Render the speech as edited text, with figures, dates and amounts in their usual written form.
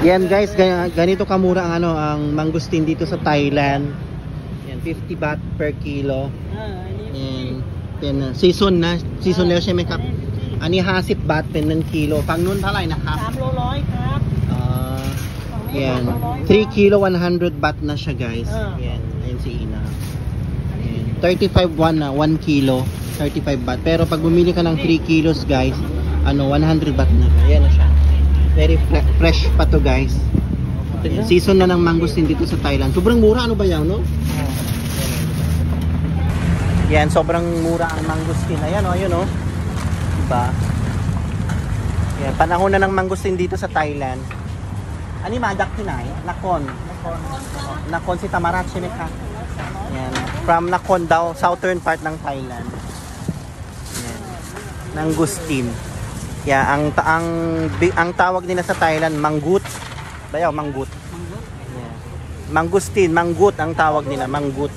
Yan guys, ganito kamura ang ang mangustin dito sa Thailand. Yan 50 baht per kilo. Yan season naแล้วใช่ไหมครับอันนี้50 baht เป็น1กิโลฝั่งนู้นเท่าไหร่นะครับ3 โล 100ครับ yan 3 kilo 100 baht na siya guys. Yan ayun si Ina. Yan 35 won na 1 kilo 35 baht, pero pag bumili ka ng 3 kilos guys, 100 baht na. Yan na siya. Very fresh pa to guys. Season na ng mangosteen dito sa Thailand. Sobrang mura, ano ba yan, no? Yan, sobrang mura ang mangosteen. Ayan, oh, ayun, oh. Diba? Yan, panahon na ng mangosteen dito sa Thailand. Ani madak tinay? Nakhon. Nakhon si Tamarat, Shimeka. Yan, from Nakhon daw, southern part ng Thailand. Yan, mangosteen. Yeah, ang tawag nila sa Thailand manggut. Bayaw, manggut. Yeah. Mangustin, manggut ang tawag nila, manggut.